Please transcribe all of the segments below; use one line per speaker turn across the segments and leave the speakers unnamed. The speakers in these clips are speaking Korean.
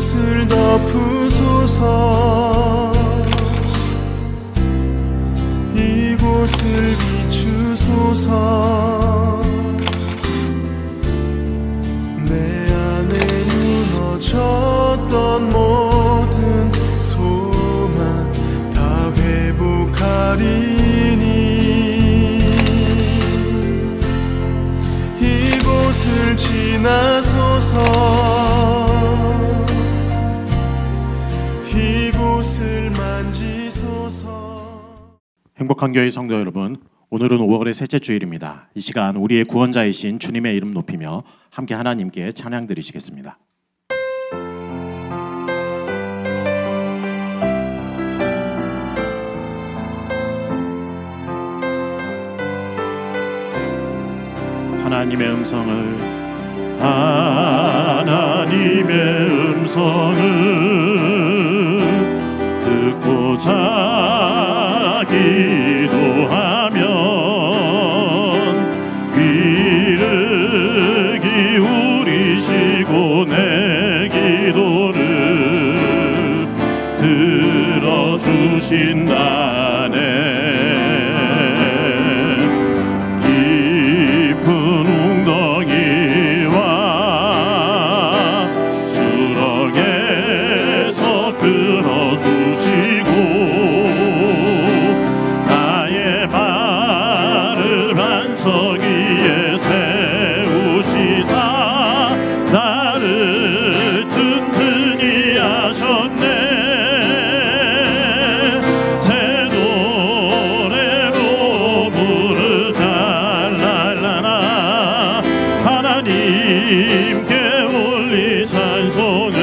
이곳을 덮으소서. 이곳을 비추소서. 내 안에 무너졌던 모든 소망 다 회복하리니 이곳을 지나소서. 이곳을 만지소서.
행복한 교회 성도 여러분, 오늘은 5월의 셋째 주일입니다. 이 시간 우리의 구원자이신 주님의 이름 높이며 함께 하나님께 찬양 드리시겠습니다. 하나님의 음성을 듣고자 기도하면 귀를 기울이시고 내 기도를 들어주신다네. 깊은 웅덩이와 수렁에서 끌어주시고 나의 발을 반석 위에 세우시사 나를 튼튼히 하셨네. 새 노래로 부르자 랄라라. 하나님께 올리 찬송을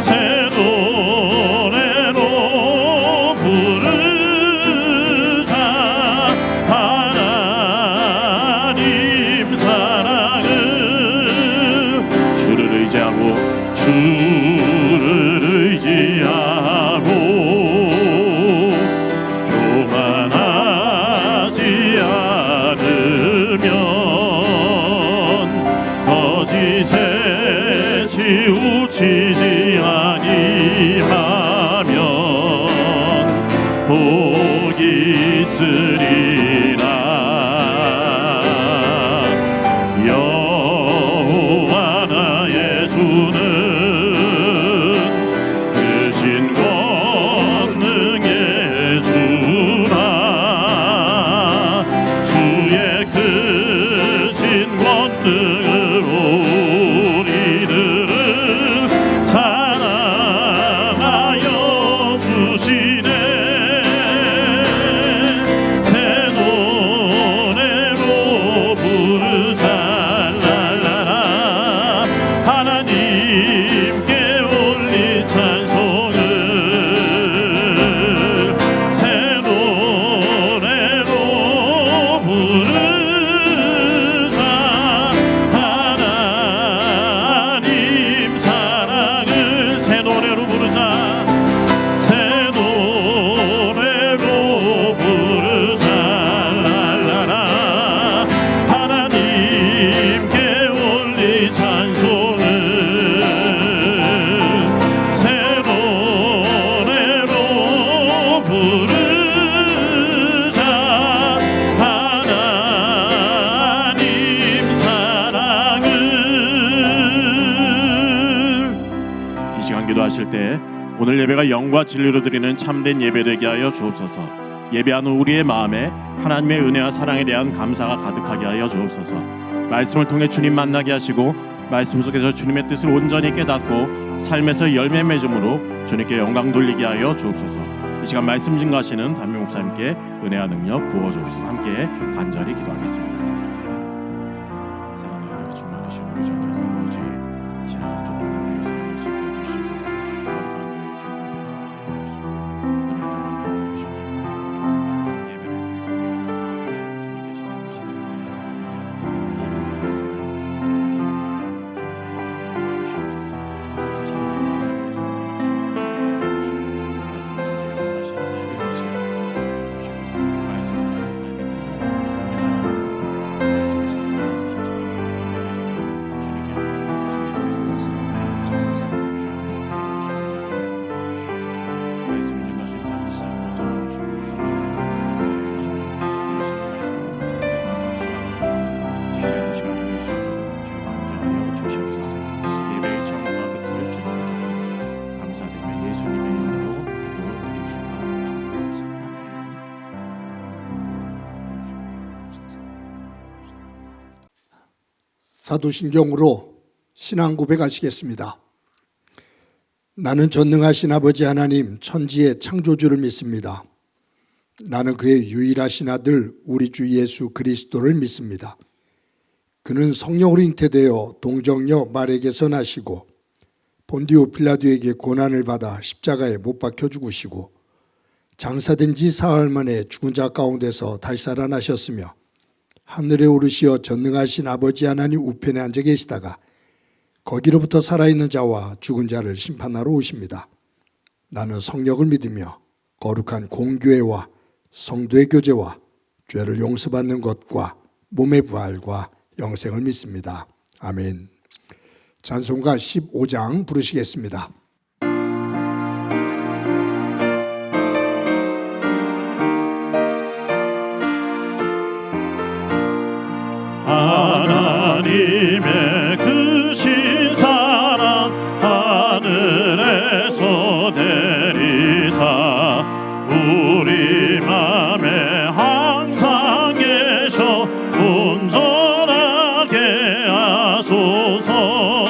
새 노래로 부르자. 하나님 사랑을 주를 의지하고 교만하지 않으면 거짓에 치우치지 아니하면 복이 있으리라. 여호와 나의 주는 크신 권능의 주라. 주의 크신 권능으로 우리들을 사랑하여 주시네. 새 노래로 부르자 랄라라. 하나님께 올리 찬송을 새 노래로 부르자. 하나님 사랑을 새 노래로 부르자. 새 노래로 부르자 랄라라. 하나님께 올리 찬송을 새 노래로 부르자. 하나님 사랑을. 이 시간 기도하실 때 오늘 예배가 영과 진리로 드리는 참된 예배 되게 하여 주옵소서. 예배하는 우리의 마음에 하나님의 은혜와 사랑에 대한 감사가 가득하게 하여 주옵소서. 말씀을 통해 주님 만나게 하시고 말씀 속에서 주님의 뜻을 온전히 깨닫고 삶에서 열매 맺음으로 주님께 영광 돌리게 하여 주옵소서. 이 시간 말씀 증거하시는 담임 목사님께 은혜와 능력 부어 주옵소서. 함께 간절히 기도하겠습니다. 사랑하는 하나님, 충만하신 우리 주 하나님 아버지, 지난 한 주 동안 우리의 삶을 지켜주시고 거룩한 주의 주님 앞에 나와 예배할 수 있도록 은혜를 부어주시니 감사합니다. 예배를 드리고 주님께서 베푸시는 은혜와 사랑에 대한 깊은 감사를 나눌 수 있도록 주님 함께 주시옵소서. 살아계신 하나님의 말씀을 주시는 말씀을 역사하시는 하나님의 은혜를 주시고 말씀을 가르치는 하나님의 것을
사도신경으로 신앙 고백하시겠습니다. 나는 전능하신 아버지 하나님 천지의 창조주를 믿습니다. 나는 그의 유일하신 아들 우리 주 예수 그리스도를 믿습니다. 그는 성령으로 잉태되어 동정녀 마리아에게서 나시고 본디오 빌라도에게 고난을 받아 십자가에 못 박혀 죽으시고 장사된 지 사흘 만에 죽은 자 가운데서 다시 살아나셨으며 하늘에 오르시어 전능하신 아버지 하나님 우편에 앉아 계시다가 거기로부터 살아있는 자와 죽은 자를 심판하러 오십니다. 나는 성령을 믿으며 거룩한 공교회와 성도의 교제와 죄를 용서받는 것과 몸의 부활과 영생을 믿습니다. 아멘. 찬송가 15장 부르시겠습니다.
하나님의 크신 사랑 하늘에서 내리사 우리 맘에 항상 계셔 온전하게 하소서.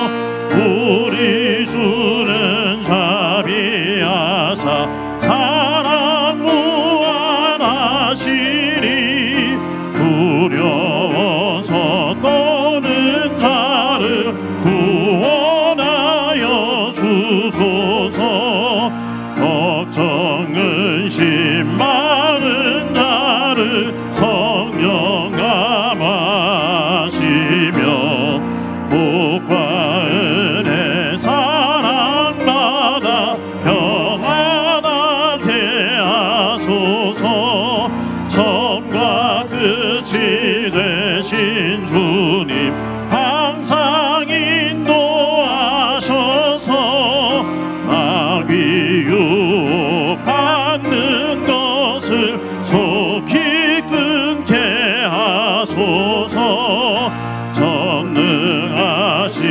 우리 주는 자비하사 사랑 무한하시니 두려워서 떠는 자를 구원하여 주소서. 걱정 근심 많은 자를 성령 감하시며 복과 은혜 사랑마다 평안하게 하소서. 처음과 끝이 되신 주님 항상 인도하셔서 마귀 유혹하는 것을 속히 끊게 하소서. 전능하신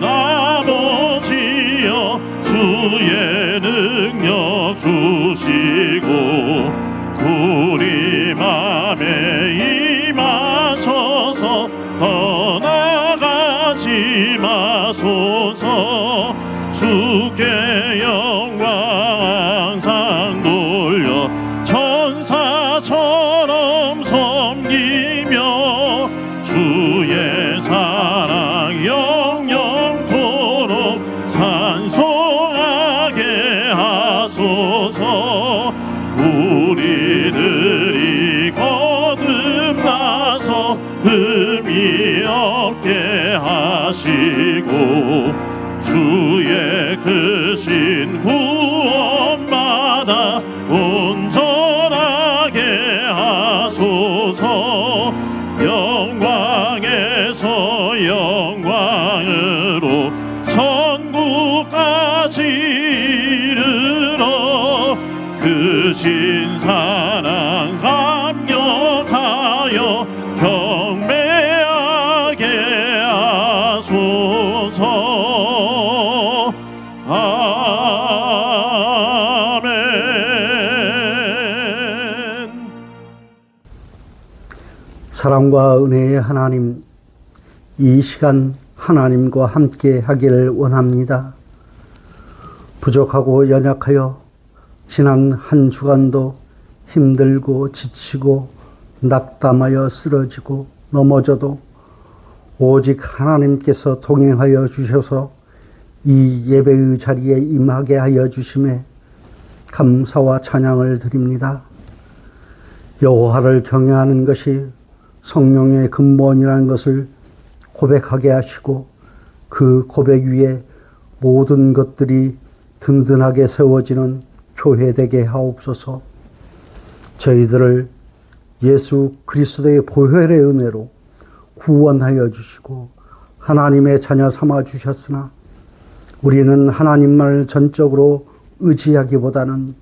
아버지여 주의 능력 주시고 우리 맘에 임하셔서 떠나가지 마소서. 주께 영광 항상 돌려 천사처럼 섬기며 주의 사랑 영영토록 찬송하게 하소서. 우리들이 거듭나서 흠이 없게 하시고 주의 크신 구원마다 온전하게 하소서. 영광에서 영광으로 천국까지 이르러 크신 사랑 감격하여 경배하게 하소서. 아멘.
사랑과 은혜의 하나님, 이 시간 하나님과 함께 하기를 원합니다. 부족하고 연약하여 지난 한 주간도 힘들고 지치고 낙담하여 쓰러지고 넘어져도 오직 하나님께서 동행하여 주셔서 이 예배의 자리에 임하게 하여 주심에 감사와 찬양을 드립니다. 여호와를 경외하는 것이 성령의 근본이라는 것을 고백하게 하시고 그 고백 위에 모든 것들이 든든하게 세워지는 교회 되게 하옵소서. 저희들을 예수 그리스도의 보혈의 은혜로 구원하여 주시고 하나님의 자녀 삼아 주셨으나 우리는 하나님만을 전적으로 의지하기보다는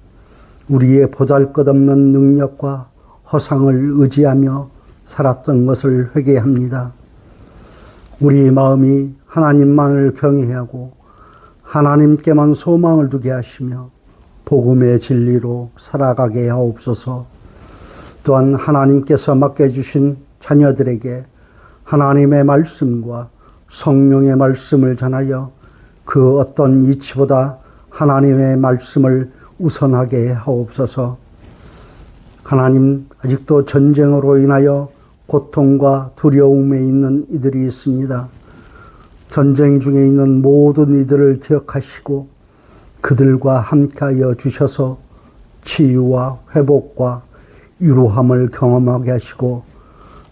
우리의 보잘것없는 능력과 허상을 의지하며 살았던 것을 회개합니다. 우리 마음이 하나님만을 경외하고 하나님께만 소망을 두게 하시며 복음의 진리로 살아가게 하옵소서. 또한 하나님께서 맡겨주신 자녀들에게 하나님의 말씀과 성령의 말씀을 전하여 그 어떤 이치보다 하나님의 말씀을 우선하게 하옵소서. 하나님, 아직도 전쟁으로 인하여 고통과 두려움에 있는 이들이 있습니다. 전쟁 중에 있는 모든 이들을 기억하시고 그들과 함께하여 주셔서 치유와 회복과 위로함을 경험하게 하시고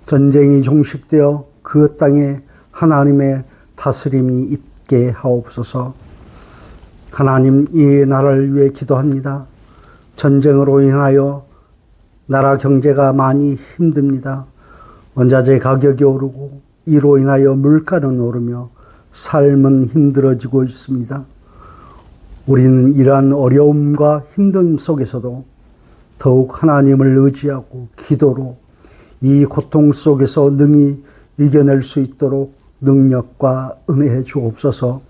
전쟁이 종식되어 그 땅에 하나님의 다스림이 있게 하옵소서. 하나님, 이 나라를 위해 기도합니다. 전쟁으로 인하여 나라 경제가 많이 힘듭니다. 원자재 가격이 오르고 이로 인하여 물가는 오르며 삶은 힘들어지고 있습니다. 우리는 이러한 어려움과 힘듦 속에서도 더욱 하나님을 의지하고 기도로 이 고통 속에서 능히 이겨낼 수 있도록 능력과 은혜해 주옵소서.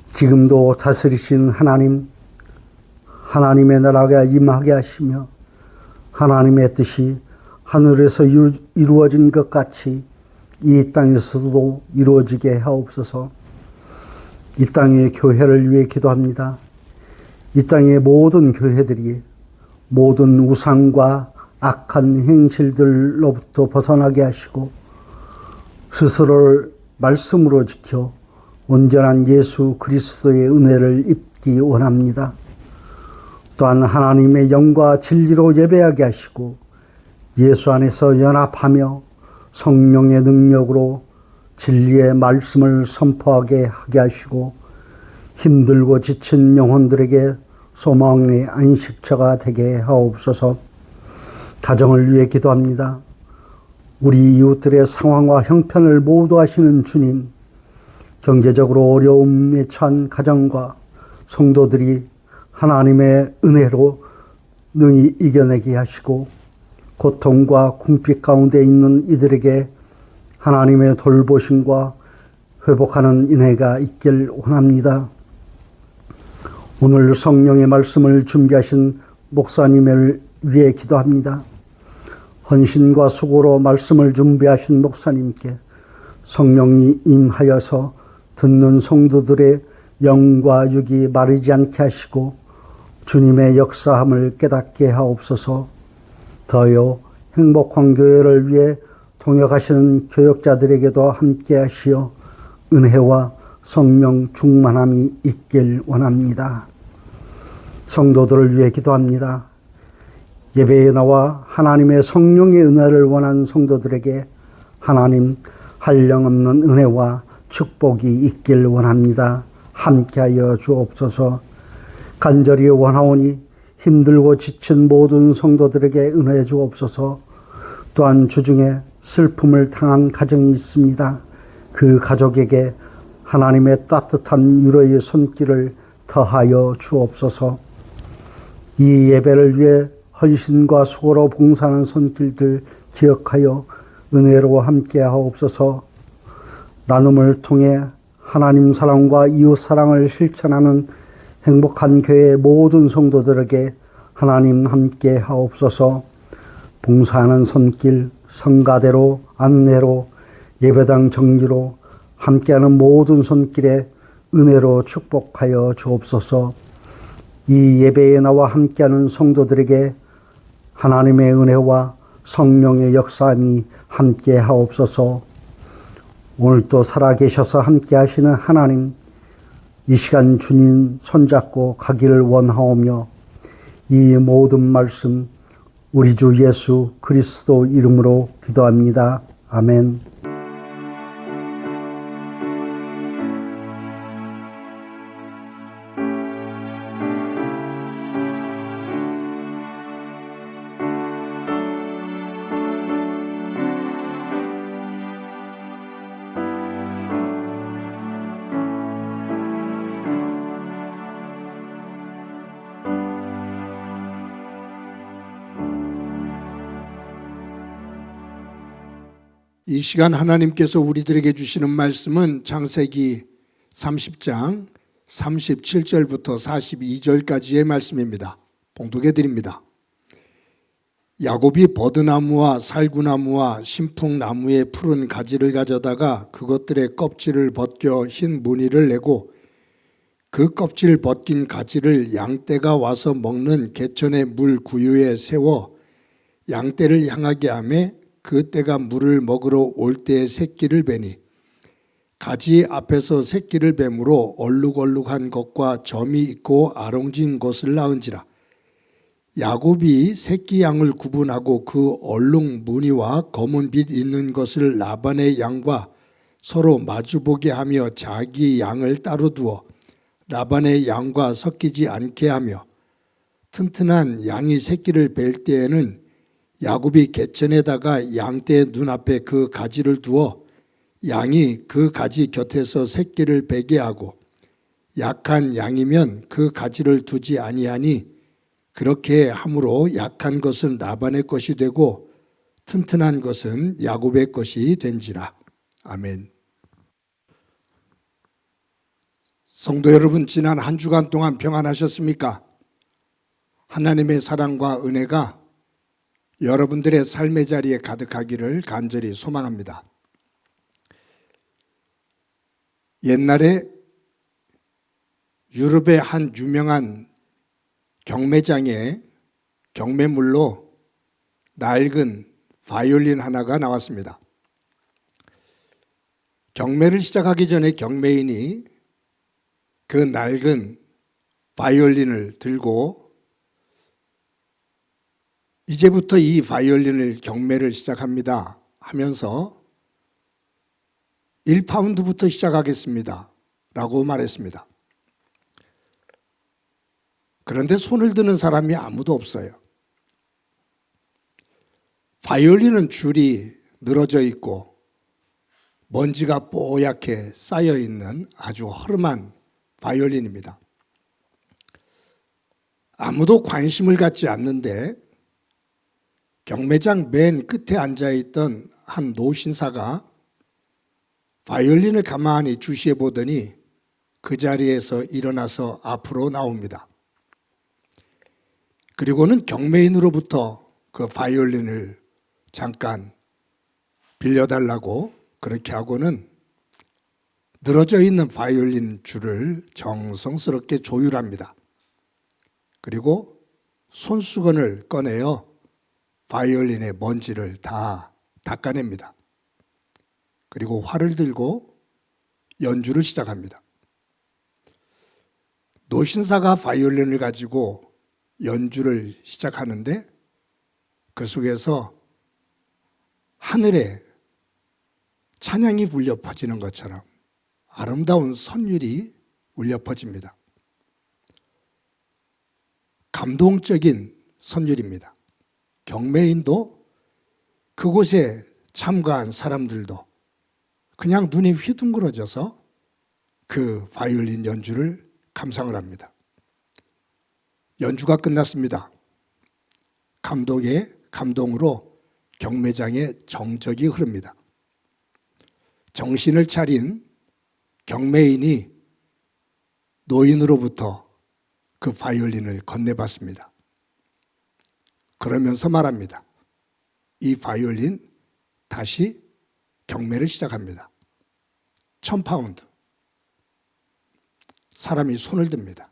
지금도 다스리신 하나님, 하나님의 나라가 임하게 하시며 하나님의 뜻이 하늘에서 이루어진 것 같이 이 땅에서도 이루어지게 하옵소서. 이 땅의 교회를 위해 기도합니다. 이 땅의 모든 교회들이 모든 우상과 악한 행실들로부터 벗어나게 하시고 스스로를 말씀으로 지켜 온전한 예수 그리스도의 은혜를 입기 원합니다. 또한 하나님의 영과 진리로 예배하게 하시고 예수 안에서 연합하며 성령의 능력으로 진리의 말씀을 선포하게 하게 하시고 힘들고 지친 영혼들에게 소망의 안식처가 되게 하옵소서. 가정을 위해 기도합니다. 우리 이웃들의 상황과 형편을 모두 아시는 주님, 경제적으로 어려움에 처한 가정과 성도들이 하나님의 은혜로 능히 이겨내게 하시고 고통과 궁핍 가운데 있는 이들에게 하나님의 돌보심과 회복하는 은혜가 있길 원합니다. 오늘 성령의 말씀을 준비하신 목사님을 위해 기도합니다. 헌신과 수고로 말씀을 준비하신 목사님께 성령이 임하여서 듣는 성도들의 영과 육이 마르지 않게 하시고 주님의 역사함을 깨닫게 하옵소서. 더여 행복한 교회를 위해 동역하시는 교역자들에게도 함께 하시어 은혜와 성령 충만함이 있길 원합니다. 성도들을 위해 기도합니다. 예배에 나와 하나님의 성령의 은혜를 원하는 성도들에게 하나님 한량없는 은혜와 축복이 있길 원합니다. 함께하여 주옵소서. 간절히 원하오니 힘들고 지친 모든 성도들에게 은혜해 주옵소서. 또한 주중에 슬픔을 당한 가정이 있습니다. 그 가족에게 하나님의 따뜻한 위로의 손길을 더하여 주옵소서. 이 예배를 위해 헌신과 수고로 봉사하는 손길들 기억하여 은혜로 함께 하옵소서. 나눔을 통해 하나님 사랑과 이웃 사랑을 실천하는 행복한 교회 모든 성도들에게 하나님 함께 하옵소서. 봉사하는 손길, 성가대로, 안내로, 예배당 정리로 함께하는 모든 손길에 은혜로 축복하여 주옵소서. 이 예배에 나와 함께하는 성도들에게 하나님의 은혜와 성령의 역사함이 함께 하옵소서. 오늘도 살아계셔서 함께 하시는 하나님, 이 시간 주님 손잡고 가기를 원하오며 이 모든 말씀 우리 주 예수 그리스도 이름으로 기도합니다. 아멘.
이 시간 하나님께서 우리들에게 주시는 말씀은 창세기 30장 37절부터 42절까지의 말씀입니다. 봉독해 드립니다. 야곱이 버드나무와 살구나무와 신풍나무의 푸른 가지를 가져다가 그것들의 껍질을 벗겨 흰 무늬를 내고 그 껍질 벗긴 가지를 양떼가 와서 먹는 개천의 물 구유에 세워 양떼를 향하게 하며 그 떼가 물을 먹으러 올 때에 새끼를 베니 가지 앞에서 새끼를 뱀으로 얼룩얼룩한 것과 점이 있고 아롱진 것을 낳은지라. 야곱이 새끼 양을 구분하고 그 얼룩 무늬와 검은 빛 있는 것을 라반의 양과 서로 마주보게 하며 자기 양을 따로 두어 라반의 양과 섞이지 않게 하며 튼튼한 양이 새끼를 뵐 때에는 야곱이 개천에다가 양떼의 눈앞에 그 가지를 두어 양이 그 가지 곁에서 새끼를 베게 하고 약한 양이면 그 가지를 두지 아니하니 그렇게 함으로 약한 것은 라반의 것이 되고 튼튼한 것은 야곱의 것이 된지라. 아멘. 성도 여러분, 지난 한 주간 동안 평안하셨습니까? 하나님의 사랑과 은혜가 여러분들의 삶의 자리에 가득하기를 간절히 소망합니다. 옛날에 유럽의 한 유명한 경매장에 경매물로 낡은 바이올린 하나가 나왔습니다. 경매를 시작하기 전에 경매인이 그 낡은 바이올린을 들고 이제부터 이 바이올린을 경매를 시작합니다 하면서 1파운드부터 시작하겠습니다 라고 말했습니다. 그런데 손을 드는 사람이 아무도 없어요. 바이올린은 줄이 늘어져 있고 먼지가 뽀얗게 쌓여 있는 아주 허름한 바이올린입니다. 아무도 관심을 갖지 않는데 경매장 맨 끝에 앉아있던 한 노신사가 바이올린을 가만히 주시해 보더니 그 자리에서 일어나서 앞으로 나옵니다. 그리고는 경매인으로부터 그 바이올린을 잠깐 빌려달라고 그렇게 하고는 늘어져 있는 바이올린 줄을 정성스럽게 조율합니다. 그리고 손수건을 꺼내어 바이올린의 먼지를 다 닦아냅니다. 그리고 활을 들고 연주를 시작합니다. 노신사가 바이올린을 가지고 연주를 시작하는데 그 속에서 하늘에 찬양이 울려 퍼지는 것처럼 아름다운 선율이 울려 퍼집니다. 감동적인 선율입니다. 경매인도 그곳에 참가한 사람들도 그냥 눈이 휘둥그러져서 그 바이올린 연주를 감상을 합니다. 연주가 끝났습니다. 감독의 감동으로 경매장에 정적이 흐릅니다. 정신을 차린 경매인이 노인으로부터 그 바이올린을 건네받습니다. 그러면서 말합니다. 이 바이올린 다시 경매를 시작합니다. 1,000파운드. 사람이 손을 듭니다.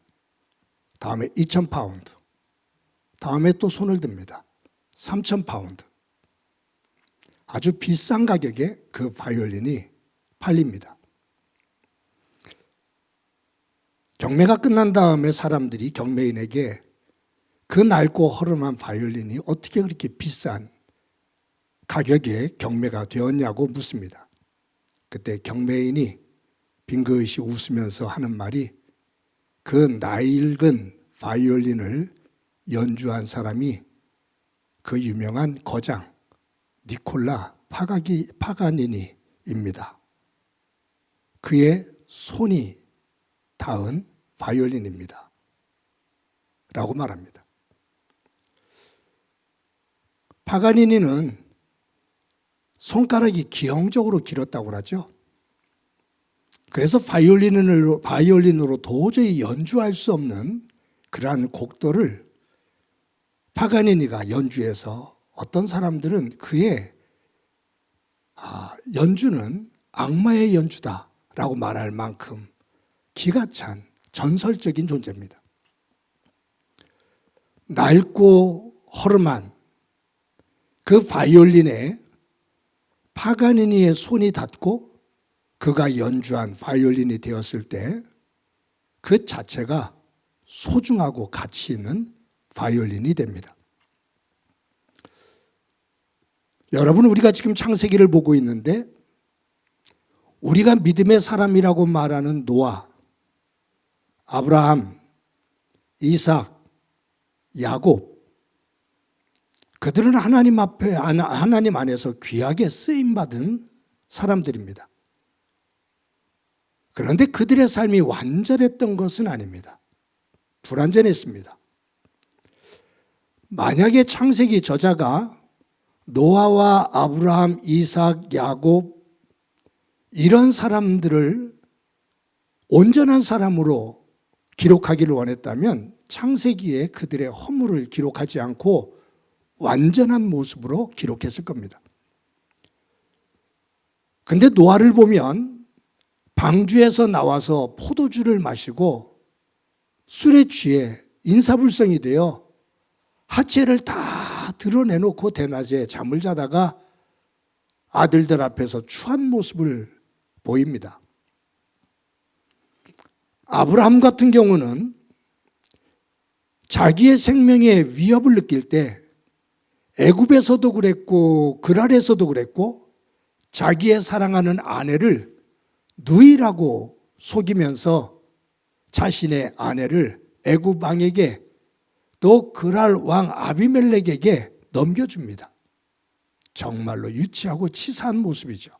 다음에 2,000파운드. 다음에 또 손을 듭니다. 3,000파운드. 아주 비싼 가격에 그 바이올린이 팔립니다. 경매가 끝난 다음에 사람들이 경매인에게 그 낡고 허름한 바이올린이 어떻게 그렇게 비싼 가격에 경매가 되었냐고 묻습니다. 그때 경매인이 빙긋이 웃으면서 하는 말이 그 낡은 바이올린을 연주한 사람이 그 유명한 거장 니콜라 파가니니입니다. 그의 손이 닿은 바이올린입니다. 라고 말합니다. 파가니니는 손가락이 기형적으로 길었다고 하죠. 그래서 바이올린으로 도저히 연주할 수 없는 그러한 곡들을 파가니니가 연주해서 어떤 사람들은 그의 연주는 악마의 연주다라고 말할 만큼 기가 찬 전설적인 존재입니다. 낡고 허름한 그 바이올린에 파가니니의 손이 닿고 그가 연주한 바이올린이 되었을 때 그 자체가 소중하고 가치 있는 바이올린이 됩니다. 여러분, 우리가 지금 창세기를 보고 있는데 우리가 믿음의 사람이라고 말하는 노아, 아브라함, 이삭, 야곱, 그들은 하나님 앞에, 하나님 안에서 귀하게 쓰임받은 사람들입니다. 그런데 그들의 삶이 완전했던 것은 아닙니다. 불완전했습니다. 만약에 창세기 저자가 노아와 아브라함, 이삭, 야곱 이런 사람들을 온전한 사람으로 기록하기를 원했다면 창세기에 그들의 허물을 기록하지 않고 완전한 모습으로 기록했을 겁니다. 근데 노아를 보면 방주에서 나와서 포도주를 마시고 술에 취해 인사불성이 되어 하체를 다 드러내놓고 대낮에 잠을 자다가 아들들 앞에서 추한 모습을 보입니다. 아브라함 같은 경우는 자기의 생명에 위협을 느낄 때 애굽에서도 그랬고 그랄에서도 그랬고 자기의 사랑하는 아내를 누이라고 속이면서 자신의 아내를 애굽 왕에게 또 그랄 왕 아비멜렉에게 넘겨줍니다. 정말로 유치하고 치사한 모습이죠.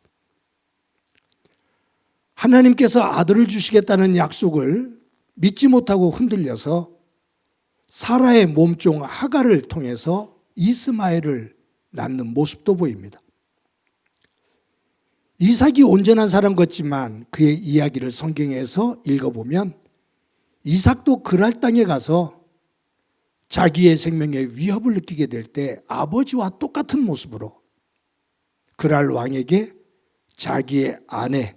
하나님께서 아들을 주시겠다는 약속을 믿지 못하고 흔들려서 사라의 몸종 하갈을 통해서 이스마엘을 낳는 모습도 보입니다. 이삭이 온전한 사람 같지만 그의 이야기를 성경에서 읽어보면 이삭도 그랄 땅에 가서 자기의 생명에 위협을 느끼게 될 때 아버지와 똑같은 모습으로 그랄 왕에게 자기의 아내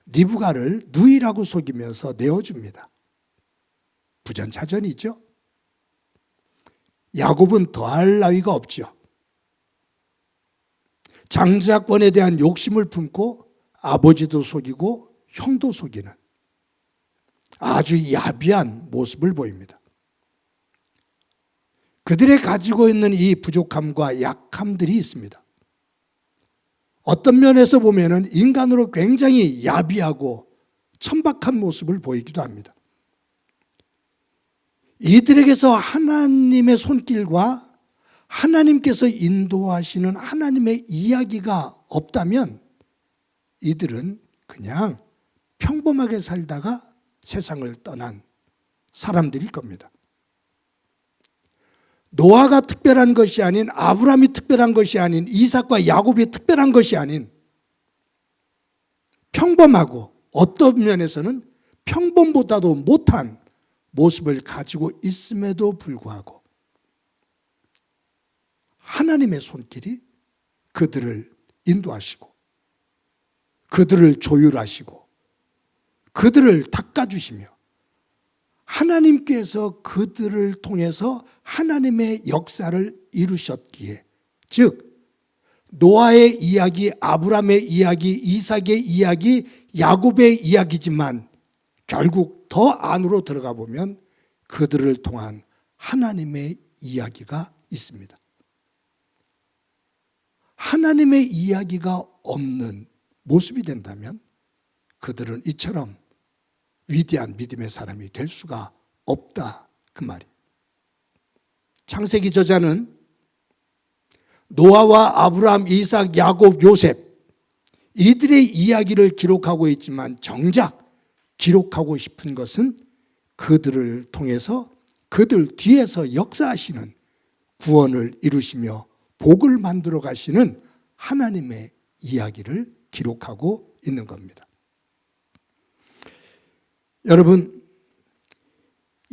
리브가를 누이라고 속이면서 내어줍니다. 부전차전이죠. 야곱은 더할 나위가 없죠. 장자권에 대한 욕심을 품고 아버지도 속이고 형도 속이는 아주 야비한 모습을 보입니다. 그들의 가지고 있는 이 부족함과 약함들이 있습니다. 어떤 면에서 보면은 인간으로 굉장히 야비하고 천박한 모습을 보이기도 합니다. 이들에게서 하나님의 손길과 하나님께서 인도하시는 하나님의 이야기가 없다면 이들은 그냥 평범하게 살다가 세상을 떠난 사람들일 겁니다. 노아가 특별한 것이 아닌, 아브라함이 특별한 것이 아닌, 이삭과 야곱이 특별한 것이 아닌 평범하고 어떤 면에서는 평범보다도 못한 모습을 가지고 있음에도 불구하고 하나님의 손길이 그들을 인도하시고 그들을 조율하시고 그들을 닦아주시며 하나님께서 그들을 통해서 하나님의 역사를 이루셨기에, 즉 노아의 이야기, 아브라함의 이야기, 이삭의 이야기, 야곱의 이야기지만 결국 더 안으로 들어가 보면 그들을 통한 하나님의 이야기가 있습니다. 하나님의 이야기가 없는 모습이 된다면 그들은 이처럼 위대한 믿음의 사람이 될 수가 없다, 그 말이에요. 창세기 저자는 노아와 아브라함, 이삭, 야곱, 요셉 이들의 이야기를 기록하고 있지만 정작 기록하고 싶은 것은 그들을 통해서 그들 뒤에서 역사하시는 구원을 이루시며 복을 만들어 가시는 하나님의 이야기를 기록하고 있는 겁니다. 여러분,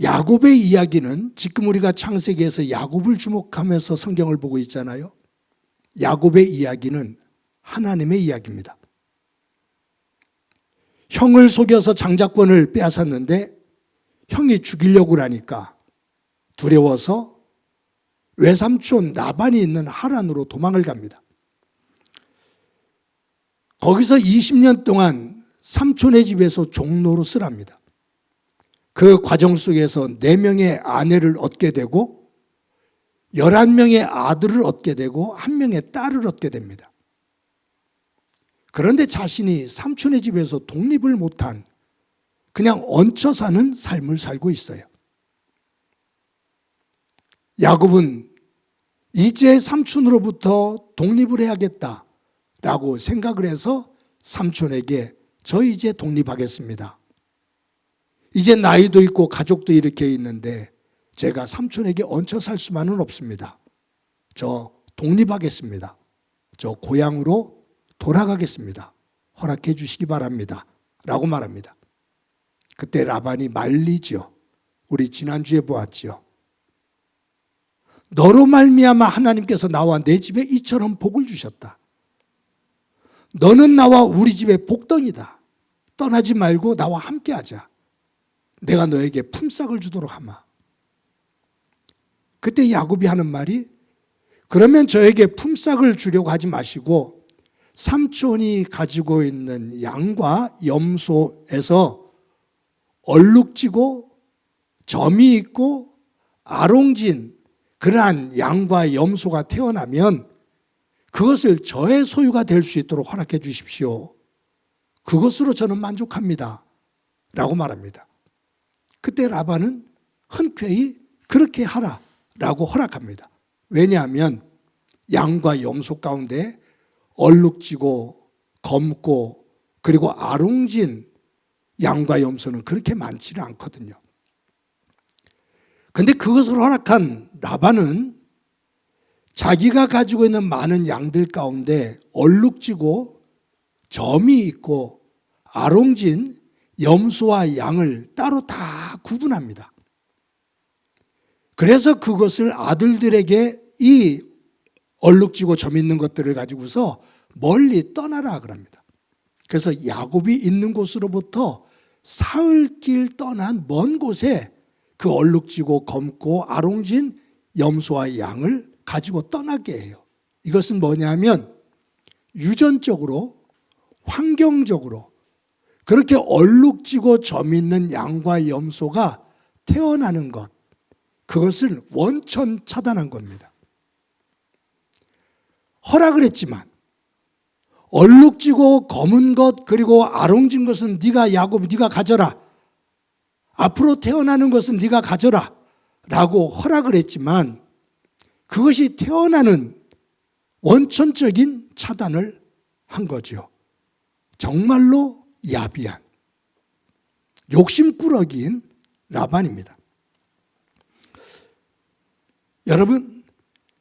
야곱의 이야기는 지금 우리가 창세기에서 야곱을 주목하면서 성경을 보고 있잖아요. 야곱의 이야기는 하나님의 이야기입니다. 형을 속여서 장자권을 빼앗았는데 형이 죽이려고 하니까 두려워서 외삼촌 라반이 있는 하란으로 도망을 갑니다. 거기서 20년 동안 삼촌의 집에서 종노릇을 합니다. 그 과정 속에서 4명의 아내를 얻게 되고 11명의 아들을 얻게 되고 1명의 딸을 얻게 됩니다. 그런데 자신이 삼촌의 집에서 독립을 못한 그냥 얹혀 사는 삶을 살고 있어요. 야곱은 이제 삼촌으로부터 독립을 해야겠다라고 생각을 해서 삼촌에게 저 이제 독립하겠습니다. 이제 나이도 있고 가족도 이렇게 있는데 제가 삼촌에게 얹혀 살 수만은 없습니다. 저 독립하겠습니다. 저 고향으로 돌아가겠습니다. 허락해 주시기 바랍니다. 라고 말합니다. 그때 라반이 말리죠. 우리 지난주에 보았죠. 너로 말미암아 하나님께서 나와 내 집에 이처럼 복을 주셨다. 너는 나와 우리 집의 복덩이다. 떠나지 말고 나와 함께하자. 내가 너에게 품삯을 주도록 하마. 그때 야곱이 하는 말이 그러면 저에게 품삯을 주려고 하지 마시고 삼촌이 가지고 있는 양과 염소에서 얼룩지고 점이 있고 아롱진 그러한 양과 염소가 태어나면 그것을 저의 소유가 될 수 있도록 허락해 주십시오. 그것으로 저는 만족합니다. 라고 말합니다. 그때 라반은 흔쾌히 그렇게 하라 라고 허락합니다. 왜냐하면 양과 염소 가운데 얼룩지고 검고 그리고 아롱진 양과 염소는 그렇게 많지는 않거든요. 그런데 그것을 허락한 라반은 자기가 가지고 있는 많은 양들 가운데 얼룩지고 점이 있고 아롱진 염소와 양을 따로 다 구분합니다. 그래서 그것을 아들들에게 이 얼룩지고 점 있는 것들을 가지고서 멀리 떠나라 그럽니다. 그래서 야곱이 있는 곳으로부터 사흘길 떠난 먼 곳에 그 얼룩지고 검고 아롱진 염소와 양을 가지고 떠나게 해요. 이것은 뭐냐면 유전적으로 환경적으로 그렇게 얼룩지고 점 있는 양과 염소가 태어나는 것, 그것을 원천 차단한 겁니다. 허락을 했지만 얼룩지고 검은 것 그리고 아롱진 것은 네가 야곱 네가 가져라. 앞으로 태어나는 것은 네가 가져라 라고 허락을 했지만 그것이 태어나는 원천적인 차단을 한 거죠. 정말로 야비한 욕심꾸러기인 라반입니다. 여러분,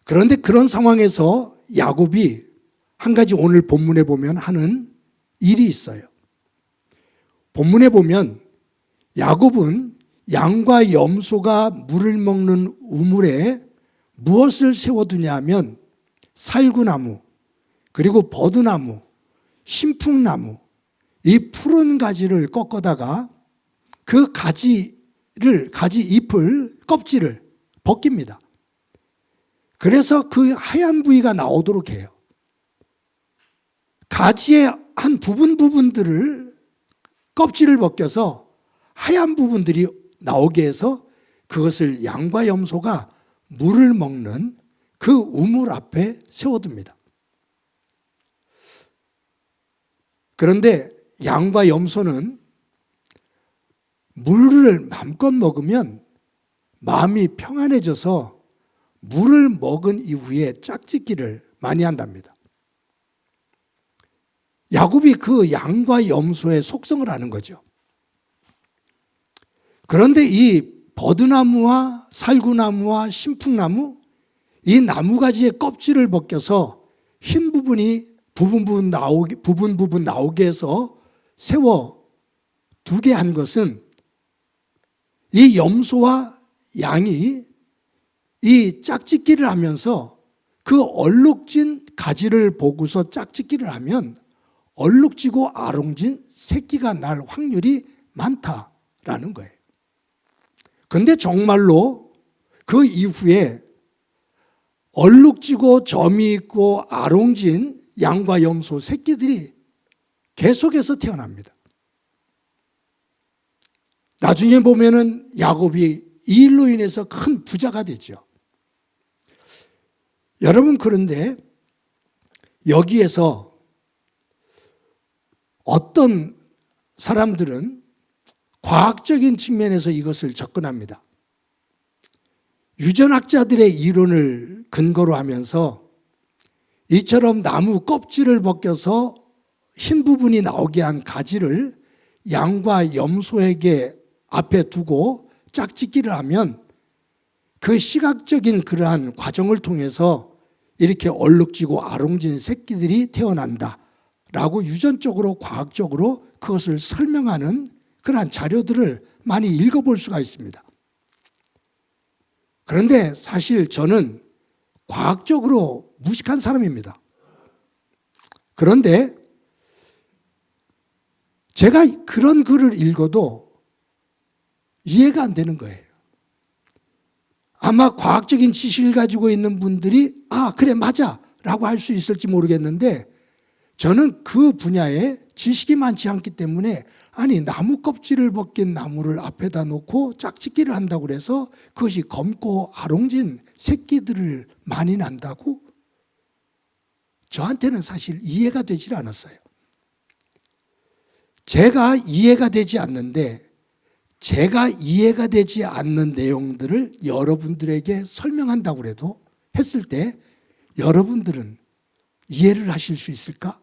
그런데 그런 상황에서 야곱이 한 가지 오늘 본문에 보면 하는 일이 있어요. 본문에 보면 야곱은 양과 염소가 물을 먹는 우물에 무엇을 세워두냐 하면 살구나무 그리고 버드나무, 신풍나무 이 푸른 가지를 꺾어다가 그 가지 잎을 껍질을 벗깁니다. 그래서 그 하얀 부위가 나오도록 해요. 가지의 한 부분들을 껍질을 벗겨서 하얀 부분들이 나오게 해서 그것을 양과 염소가 물을 먹는 그 우물 앞에 세워둡니다. 그런데 양과 염소는 물을 마음껏 먹으면 마음이 평안해져서 물을 먹은 이후에 짝짓기를 많이 한답니다. 야곱이 그 양과 염소의 속성을 아는 거죠. 그런데 이 버드나무와 살구나무와 신풍나무 이 나무가지의 껍질을 벗겨서 흰 부분이 부분 나오게 해서 세워 두게 한 것은 이 염소와 양이 이 짝짓기를 하면서 그 얼룩진 가지를 보고서 짝짓기를 하면 얼룩지고 아롱진 새끼가 날 확률이 많다라는 거예요. 그런데 정말로 그 이후에 얼룩지고 점이 있고 아롱진 양과 염소 새끼들이 계속해서 태어납니다. 나중에 보면은 야곱이 이 일로 인해서 큰 부자가 되죠. 여러분, 그런데 여기에서 어떤 사람들은 과학적인 측면에서 이것을 접근합니다. 유전학자들의 이론을 근거로 하면서 이처럼 나무 껍질을 벗겨서 흰 부분이 나오게 한 가지를 양과 염소에게 앞에 두고 짝짓기를 하면 그 시각적인 그러한 과정을 통해서 이렇게 얼룩지고 아롱진 새끼들이 태어난다라고 유전적으로 과학적으로 그것을 설명하는 그러한 자료들을 많이 읽어볼 수가 있습니다. 그런데 사실 저는 과학적으로 무식한 사람입니다. 그런데 제가 그런 글을 읽어도 이해가 안 되는 거예요. 아마 과학적인 지식을 가지고 있는 분들이 그래 맞아 라고 할 수 있을지 모르겠는데 저는 그 분야에 지식이 많지 않기 때문에 나무 껍질을 벗긴 나무를 앞에다 놓고 짝짓기를 한다고 해서 그것이 검고 아롱진 새끼들을 많이 난다고 저한테는 사실 이해가 되질 않았어요. 제가 이해가 되지 않는데 제가 이해가 되지 않는 내용들을 여러분들에게 설명한다고 해도 했을 때 여러분들은 이해를 하실 수 있을까?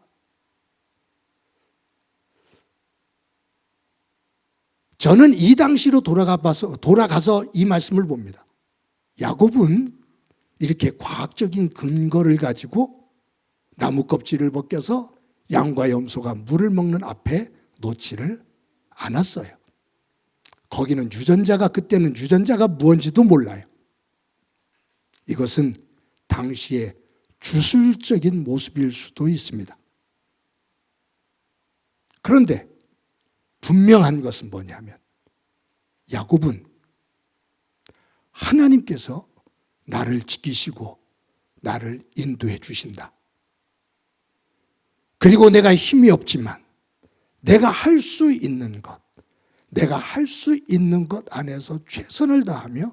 저는 이 당시로 돌아가서 이 말씀을 봅니다. 야곱은 이렇게 과학적인 근거를 가지고 나무 껍질을 벗겨서 양과 염소가 물을 먹는 앞에 놓지를 않았어요. 거기는 그때는 유전자가 무언지도 몰라요. 이것은 당시의 주술적인 모습일 수도 있습니다. 그런데 분명한 것은 뭐냐면 야곱은 하나님께서 나를 지키시고 나를 인도해 주신다. 그리고 내가 힘이 없지만 내가 할 수 있는 것 안에서 최선을 다하며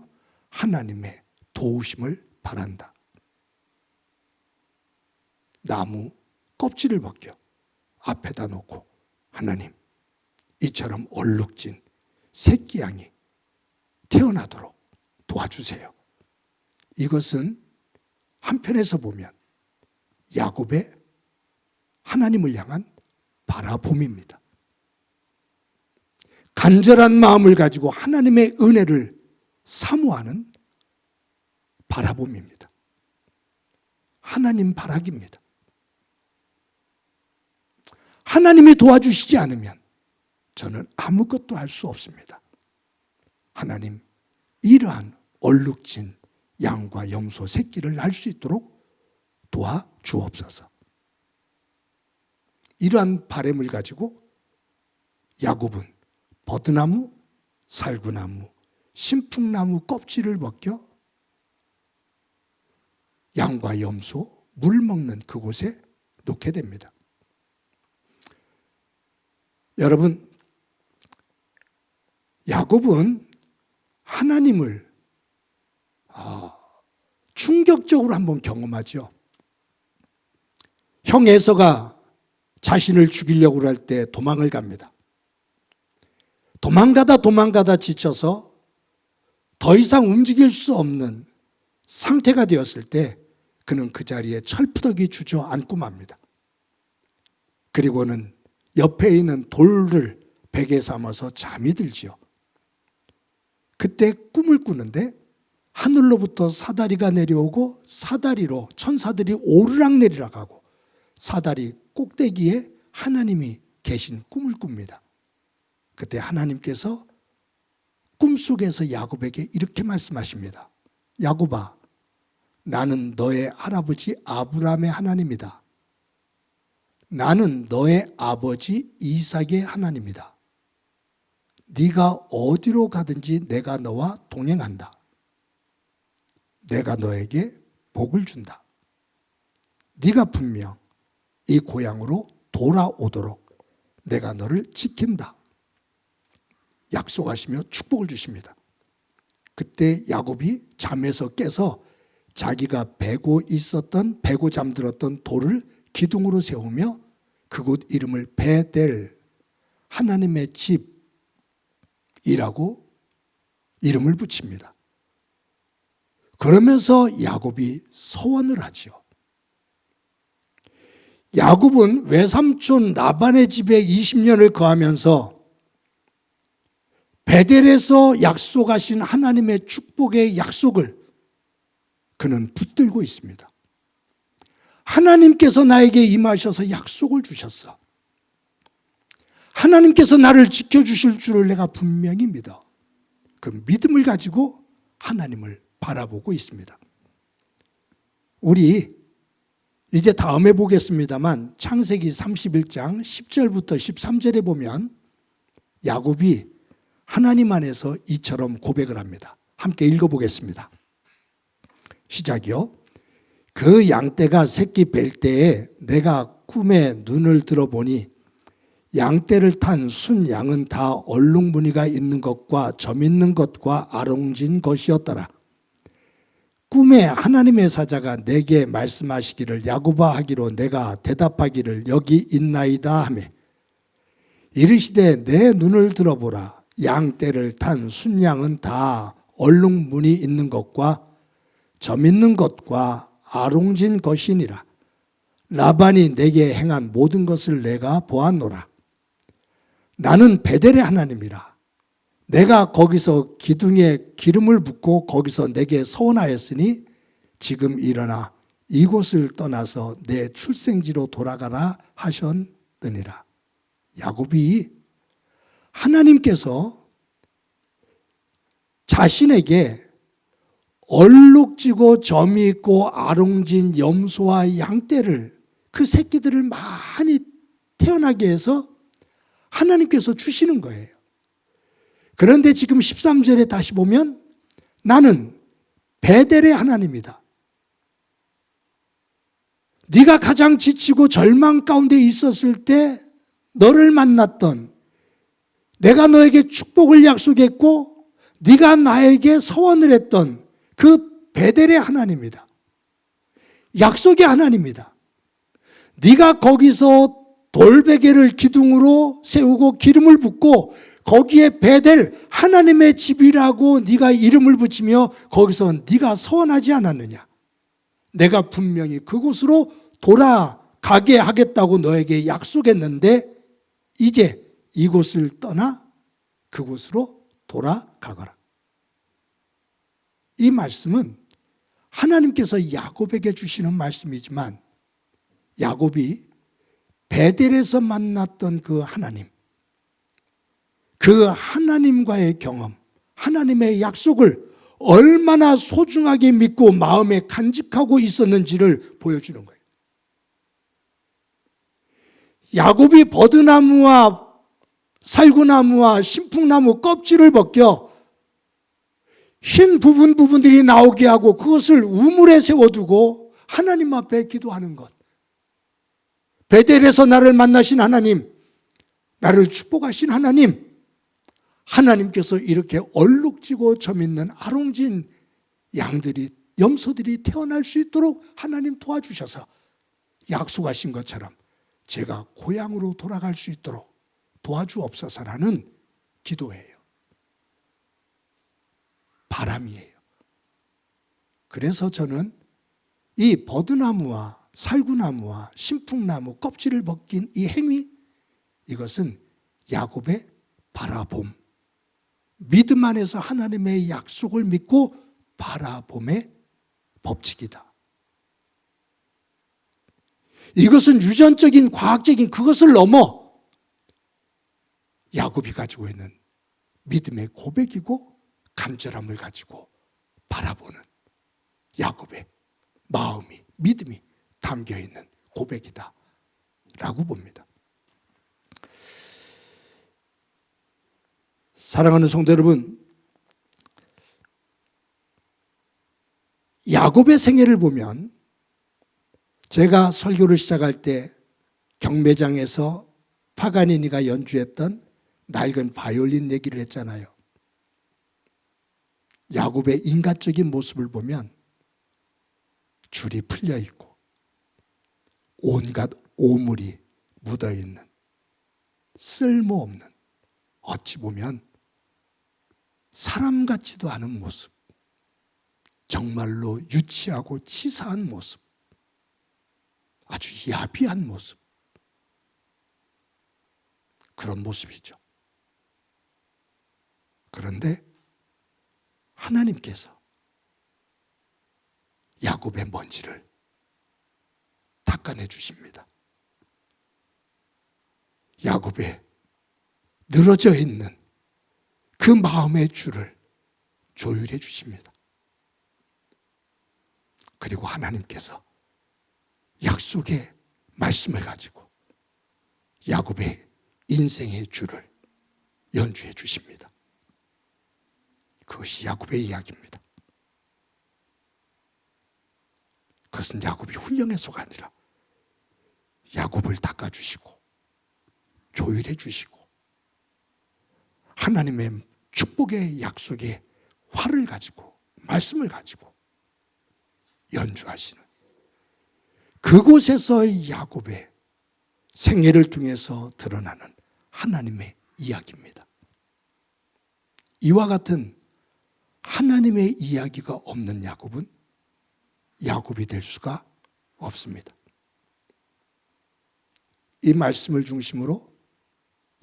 하나님의 도우심을 바란다. 나무 껍질을 벗겨 앞에다 놓고 하나님, 이처럼 얼룩진 새끼 양이 태어나도록 도와주세요. 이것은 한편에서 보면 야곱의 하나님을 향한 바라봄입니다. 간절한 마음을 가지고 하나님의 은혜를 사모하는 바라봄입니다. 하나님 바라기입니다. 하나님이 도와주시지 않으면 저는 아무것도 할 수 없습니다. 하나님, 이러한 얼룩진 양과 염소 새끼를 날 수 있도록 도와주옵소서. 이러한 바람을 가지고 야곱은 버드나무, 살구나무, 신풍나무 껍질을 벗겨 양과 염소, 물 먹는 그곳에 놓게 됩니다. 여러분, 야곱은 하나님을 충격적으로 한번 경험하죠. 형 에서가 자신을 죽이려고 할 때 도망을 갑니다. 도망가다 지쳐서 더 이상 움직일 수 없는 상태가 되었을 때 그는 그 자리에 철푸덕이 주저앉고 맙니다. 그리고는 옆에 있는 돌을 베개 삼아서 잠이 들지요. 그때 꿈을 꾸는데 하늘로부터 사다리가 내려오고 사다리로 천사들이 오르락내리락 하고 사다리 꼭대기에 하나님이 계신 꿈을 꿉니다. 그때 하나님께서 꿈속에서 야곱에게 이렇게 말씀하십니다. 야곱아, 나는 너의 할아버지 아브라함의 하나님이다. 나는 너의 아버지 이삭의 하나님이다. 네가 어디로 가든지 내가 너와 동행한다. 내가 너에게 복을 준다. 네가 분명 이 고향으로 돌아오도록 내가 너를 지킨다. 약속하시며 축복을 주십니다. 그때 야곱이 잠에서 깨서 자기가 베고 있었던, 베고 잠들었던 돌을 기둥으로 세우며 그곳 이름을 베델, 하나님의 집이라고 이름을 붙입니다. 그러면서 야곱이 서원을 하지요. 야곱은 외삼촌 라반의 집에 20년을 거하면서 베델에서 약속하신 하나님의 축복의 약속을 그는 붙들고 있습니다. 하나님께서 나에게 임하셔서 약속을 주셨어. 하나님께서 나를 지켜주실 줄을 내가 분명히 믿어. 그 믿음을 가지고 하나님을 바라보고 있습니다. 우리 이제 다음에 보겠습니다만 창세기 31장 10절부터 13절에 보면 야곱이 하나님 안에서 이처럼 고백을 합니다. 함께 읽어보겠습니다. 시작이요. 그 양떼가 새끼 뵐 때에 내가 꿈에 눈을 들어보니 양떼를 탄 순양은 다 얼룩무늬가 있는 것과 점 있는 것과 아롱진 것이었더라. 꿈에 하나님의 사자가 내게 말씀하시기를 야곱아 하기로 내가 대답하기를 여기 있나이다 하며 이르시되 내 눈을 들어보라. 양떼를 탄 순양은 다 얼룩무늬 있는 것과 점 있는 것과 아롱진 것이니라. 라반이 내게 행한 모든 것을 내가 보았노라. 나는 베델의 하나님이라. 내가 거기서 기둥에 기름을 붓고 거기서 내게 서원하였으니 지금 일어나 이곳을 떠나서 내 출생지로 돌아가라 하셨느니라. 야곱이 하나님께서 자신에게 얼룩지고 점이 있고 아롱진 염소와 양떼를 그 새끼들을 많이 태어나게 해서 하나님께서 주시는 거예요. 그런데 지금 13절에 다시 보면 나는 베델의 하나님이다. 네가 가장 지치고 절망 가운데 있었을 때 너를 만났던 내가 너에게 축복을 약속했고 네가 나에게 서원을 했던 그 베델의 하나님이다. 약속의 하나님이다. 네가 거기서 돌베개를 기둥으로 세우고 기름을 붓고 거기에 베델 하나님의 집이라고 네가 이름을 붙이며 거기서 네가 서원하지 않았느냐. 내가 분명히 그곳으로 돌아가게 하겠다고 너에게 약속했는데 이제 이곳을 떠나 그곳으로 돌아가거라. 이 말씀은 하나님께서 야곱에게 주시는 말씀이지만 야곱이 베델에서 만났던 그 하나님, 그 하나님과의 경험, 하나님의 약속을 얼마나 소중하게 믿고 마음에 간직하고 있었는지를 보여주는 거예요. 야곱이 버드나무와 살구나무와 신풍나무 껍질을 벗겨 흰 부분들이 나오게 하고 그것을 우물에 세워두고 하나님 앞에 기도하는 것. 베델에서 나를 만나신 하나님, 나를 축복하신 하나님, 하나님께서 이렇게 얼룩지고 점 있는 아롱진 양들이, 염소들이 태어날 수 있도록 하나님 도와주셔서 약속하신 것처럼 제가 고향으로 돌아갈 수 있도록 도와주옵소서라는 기도예요. 바람이에요. 그래서 저는 이 버드나무와 살구나무와 신풍나무 껍질을 벗긴 이 행위, 이것은 야곱의 바라봄, 믿음 안에서 하나님의 약속을 믿고 바라봄의 법칙이다. 이것은 유전적인 과학적인 그것을 넘어 야곱이 가지고 있는 믿음의 고백이고 간절함을 가지고 바라보는 야곱의 마음이, 믿음이 담겨있는 고백이다 라고 봅니다. 사랑하는 성도 여러분, 야곱의 생애를 보면, 제가 설교를 시작할 때 경매장에서 파가니니가 연주했던 낡은 바이올린 얘기를 했잖아요. 야곱의 인간적인 모습을 보면 줄이 풀려 있고 온갖 오물이 묻어 있는, 쓸모없는, 어찌 보면 사람 같지도 않은 모습, 정말로 유치하고 치사한 모습, 아주 야비한 모습, 그런 모습이죠. 그런데 하나님께서 야곱의 먼지를 닦아내 주십니다. 야곱의 늘어져 있는 그 마음의 줄을 조율해 주십니다. 그리고 하나님께서 약속의 말씀을 가지고 야곱의 인생의 줄을 연주해 주십니다. 그것이 야곱의 이야기입니다. 그것은 야곱이 훌륭해서가 아니라 야곱을 닦아주시고 조율해 주시고 하나님의 축복의 약속의 활을 가지고, 말씀을 가지고 연주하시는, 그곳에서 야곱의 생애를 통해서 드러나는 하나님의 이야기입니다. 이와 같은 하나님의 이야기가 없는 야곱은 야곱이 될 수가 없습니다. 이 말씀을 중심으로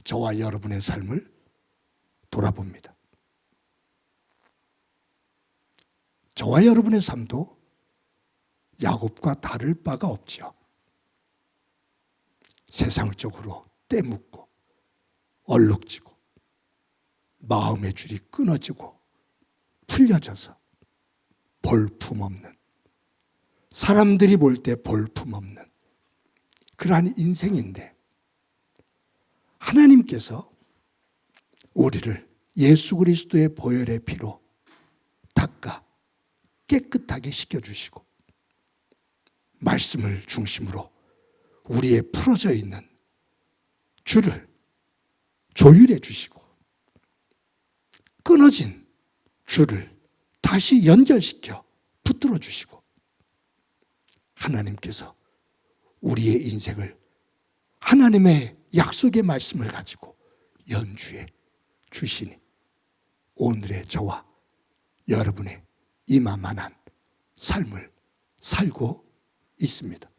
저와 여러분의 삶을 돌아봅니다. 저와 여러분의 삶도 야곱과 다를 바가 없지요. 세상적으로 때묻고 얼룩지고 마음의 줄이 끊어지고 풀려져서 볼품없는, 사람들이 볼 때 볼품없는 그러한 인생인데, 하나님께서 우리를 예수 그리스도의 보혈의 피로 닦아 깨끗하게 씻겨주시고 말씀을 중심으로 우리의 풀어져 있는 줄을 조율해 주시고 끊어진 줄을 다시 연결시켜 붙들어 주시고, 하나님께서 우리의 인생을 하나님의 약속의 말씀을 가지고 연주해 주시니 오늘의 저와 여러분의 이만한 삶을 살고 있습니다.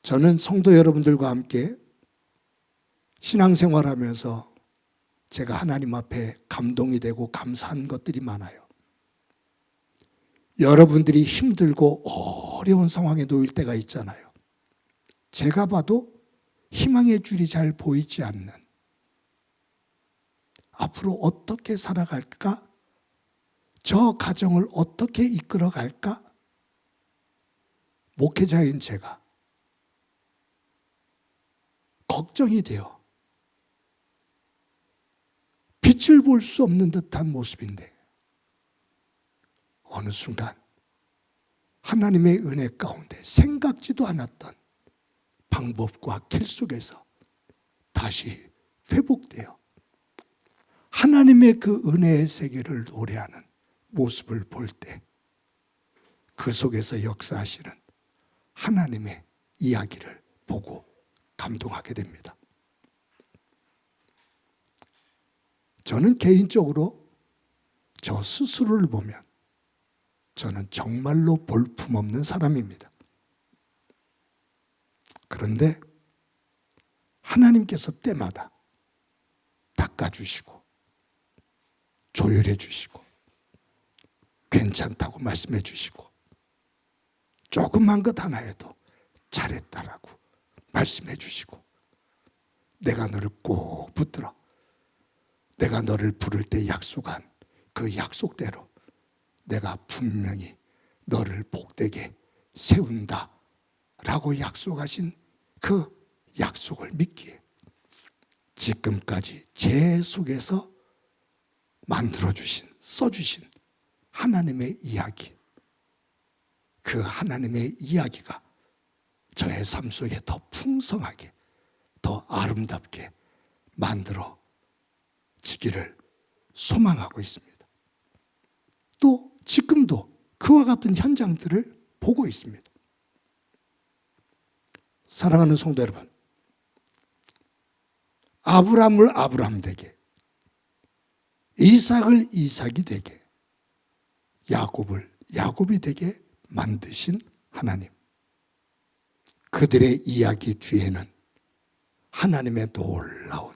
저는 성도 여러분들과 함께 신앙생활하면서 제가 하나님 앞에 감동이 되고 감사한 것들이 많아요. 여러분들이 힘들고 어려운 상황에 놓일 때가 있잖아요. 제가 봐도 희망의 줄이 잘 보이지 않는, 앞으로 어떻게 살아갈까? 저 가정을 어떻게 이끌어갈까? 목회자인 제가 걱정이 되어 빛을 볼 수 없는 듯한 모습인데, 어느 순간 하나님의 은혜 가운데 생각지도 않았던 방법과 길 속에서 다시 회복되어 하나님의 그 은혜의 세계를 노래하는 모습을 볼 때 그 속에서 역사하시는 하나님의 이야기를 보고 감동하게 됩니다. 저는 개인적으로 저 스스로를 보면 저는 정말로 볼품없는 사람입니다. 그런데 하나님께서 때마다 닦아주시고 조율해 주시고 괜찮다고 말씀해 주시고 조그만 것 하나에도 잘했다라고 말씀해 주시고 내가 너를 꼭 붙들어 내가 너를 부를 때 약속한 그 약속대로 내가 분명히 너를 복되게 세운다 라고 약속하신 그 약속을 믿기에 지금까지 제 속에서 만들어주신 써주신 하나님의 이야기, 그 하나님의 이야기가 저의 삶 속에 더 풍성하게 더 아름답게 만들어 지기를 소망하고 있습니다. 또 지금도 그와 같은 현장들을 보고 있습니다. 사랑하는 성도 여러분, 아브람을 아브람 되게, 이삭을 이삭이 되게, 야곱을 야곱이 되게 만드신 하나님, 그들의 이야기 뒤에는 하나님의 놀라운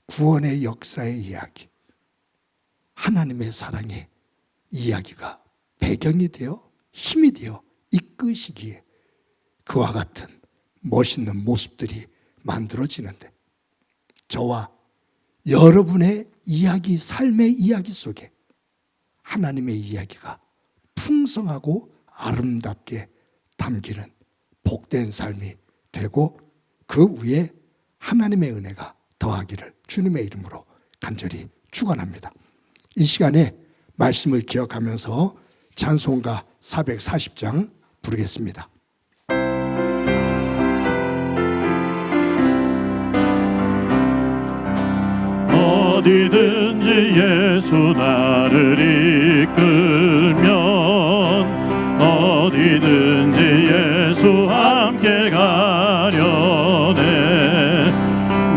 구원의 역사의 이야기, 하나님의 사랑의 이야기가 배경이 되어 힘이 되어 이끄시기에 그와 같은 멋있는 모습들이 만들어지는데, 저와 여러분의 이야기, 삶의 이야기 속에 하나님의 이야기가 풍성하고 아름답게 담기는 복된 삶이 되고 그 위에 하나님의 은혜가 더하기를 주님의 이름으로 간절히 축원합니다. 이 시간에 말씀을 기억하면서 찬송가 440장 부르겠습니다.
어디든지 예수 나를 이끌면 어디든지 예수 함께 가려네.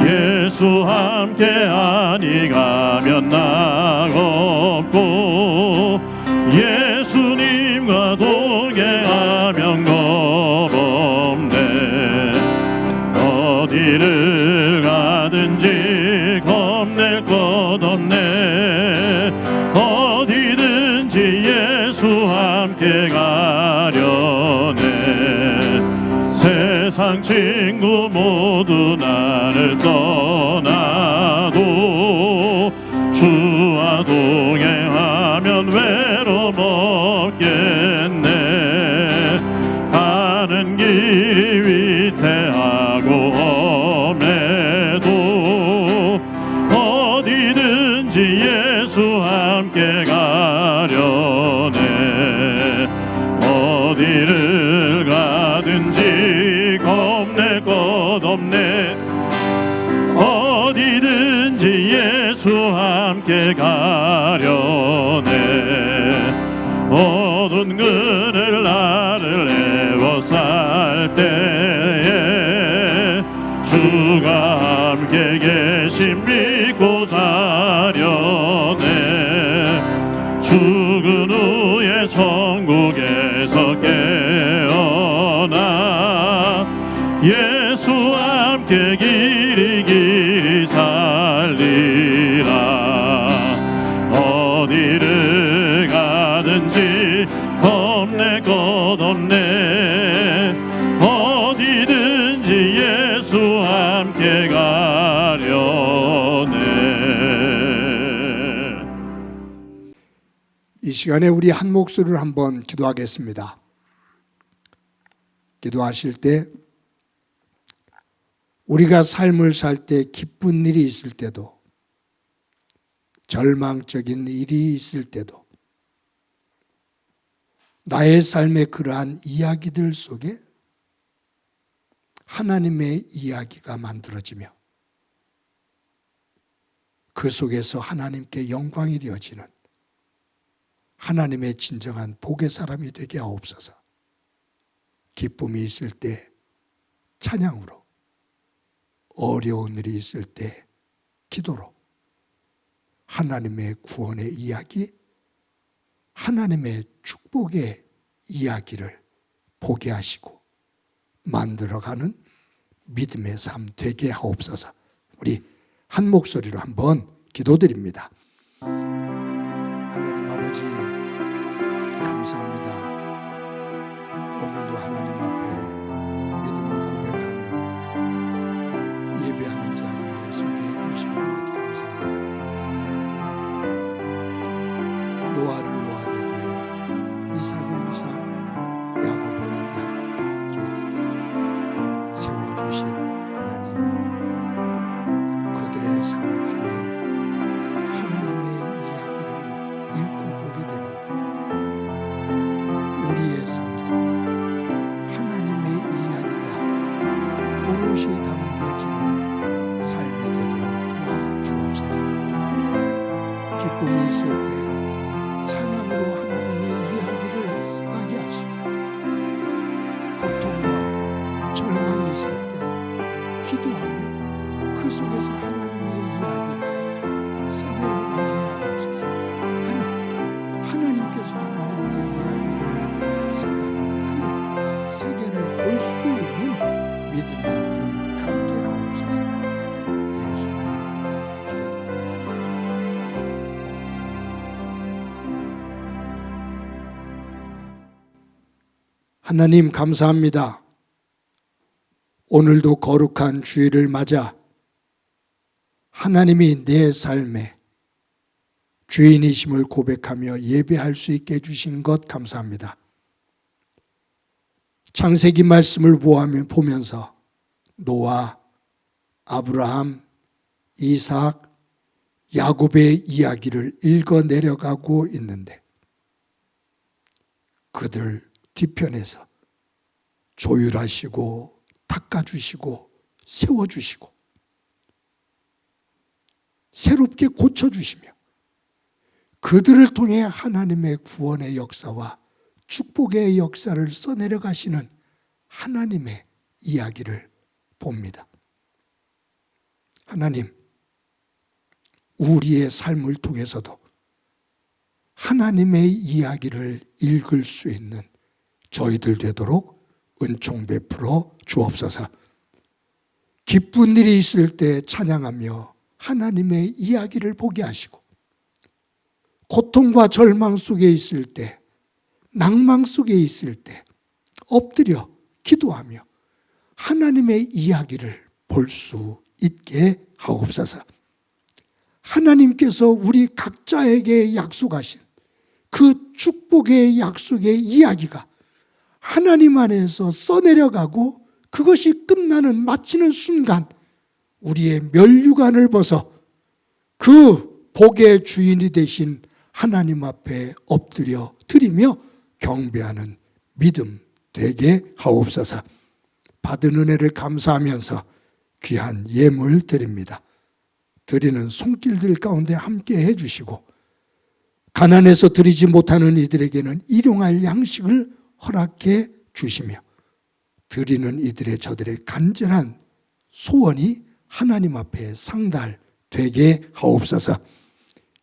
예수 함께 아니 가면 나 없고 예수님과 동행하면 겁 없네. 어디를 가든지 겁낼 것 없네. 어디든지 예수 함께 가려네. 세상 친구 모두 나를 떠나도 주와 동행하면 외로움 없겠네. 가는 길이 위태하고 험해도 어디든지 예수 함께 가려네. 어디를 가든지 겁낼 것 없네. 어디든지 예수 함께 가려네. 어두운 그늘 나를 에워쌀 때에 주가 함께 계심 믿고 자려네. 죽은 후에 천국에서 깨어나 예수 함께 길이 살리라. 어디를 가든지 겁낼 것 없네. 어디든지 예수 함께 가려네.
이 시간에 우리 한 목소리를 한번 기도하겠습니다. 기도하실 때 우리가 삶을 살 때 기쁜 일이 있을 때도 절망적인 일이 있을 때도 나의 삶의 그러한 이야기들 속에 하나님의 이야기가 만들어지며 그 속에서 하나님께 영광이 되어지는 하나님의 진정한 복의 사람이 되게 하옵소서. 기쁨이 있을 때 찬양으로, 어려운 일이 있을 때 기도로 하나님의 구원의 이야기, 하나님의 축복의 이야기를 보게 하시고 만들어가는 믿음의 삶 되게 하옵소서. 우리 한 목소리로 한번 기도드립니다. 하나님 아버지, 감사합니다. 오늘도 하나님 앞에 믿음을 고백하며 예배하는 자 담겨지는 삶이 되도록 도와주옵소서. 기쁨이 있을 때 찬양으로 하나님의 이야기를 써가게 하시고, 고통과 절망이 있을 때 기도하며 그 속에서 하나님의 이야기를 써내려가게 하옵소서. 아니, 하나님께서 하나님의 이야기를 써가는 그 세계를 볼 수 있는 믿음의 눈 갖게 하옵소서. 예수님의 이름으로 기도드립니다. 하나님 감사합니다. 오늘도 거룩한 주일을 맞아 하나님이 내 삶의 주인이심을 고백하며 예배할 수 있게 해주신 것 감사합니다. 창세기 말씀을 보면서 노아, 아브라함, 이삭, 야곱의 이야기를 읽어 내려가고 있는데, 그들 뒤편에서 조율하시고 닦아주시고 세워주시고 새롭게 고쳐주시며 그들을 통해 하나님의 구원의 역사와 축복의 역사를 써내려 가시는 하나님의 이야기를 봅니다. 하나님, 우리의 삶을 통해서도 하나님의 이야기를 읽을 수 있는 저희들 되도록 은총 베풀어 주옵소서. 기쁜 일이 있을 때 찬양하며 하나님의 이야기를 보게 하시고, 고통과 절망 속에 있을 때, 낭망 속에 있을 때 엎드려 기도하며 하나님의 이야기를 볼 수 있게 하옵소서. 하나님께서 우리 각자에게 약속하신 그 축복의 약속의 이야기가 하나님 안에서 써내려가고, 그것이 끝나는 마치는 순간 우리의 면류관을 벗어 그 복의 주인이 되신 하나님 앞에 엎드려 드리며 경배하는 믿음 되게 하옵소서. 받은 은혜를 감사하면서 귀한 예물 드립니다. 드리는 손길들 가운데 함께 해주시고, 가난해서 드리지 못하는 이들에게는 일용할 양식을 허락해 주시며, 드리는 이들의 저들의 간절한 소원이 하나님 앞에 상달되게 하옵소서.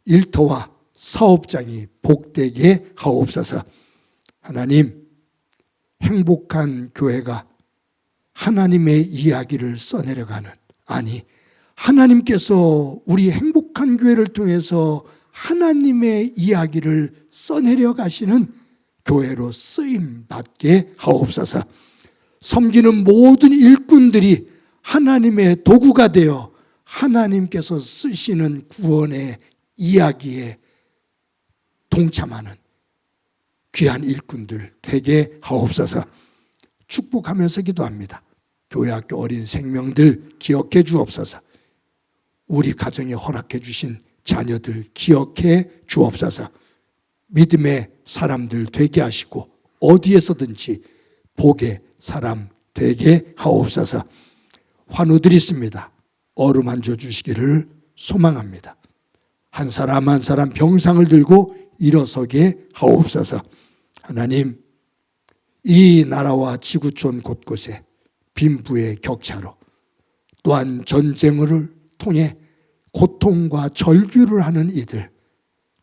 일터와 사업장이 복되게 하옵소서. 하나님, 행복한 교회가 하나님의 이야기를 써내려가는, 아니 하나님께서 우리 행복한 교회를 통해서 하나님의 이야기를 써내려 가시는 교회로 쓰임 받게 하옵소서. 섬기는 모든 일꾼들이 하나님의 도구가 되어 하나님께서 쓰시는 구원의 이야기에 동참하는 귀한 일꾼들 되게 하옵소서. 축복하면서 기도합니다. 교회학교 어린 생명들 기억해 주옵소서. 우리 가정에 허락해 주신 자녀들 기억해 주옵소서. 믿음의 사람들 되게 하시고 어디에서든지 복의 사람 되게 하옵소서. 환우들 있습니다. 어루만져 주시기를 소망합니다. 한 사람 한 사람 병상을 들고 일어서게 하옵소서. 하나님, 이 나라와 지구촌 곳곳에 빈부의 격차로, 또한 전쟁을 통해 고통과 절규를 하는 이들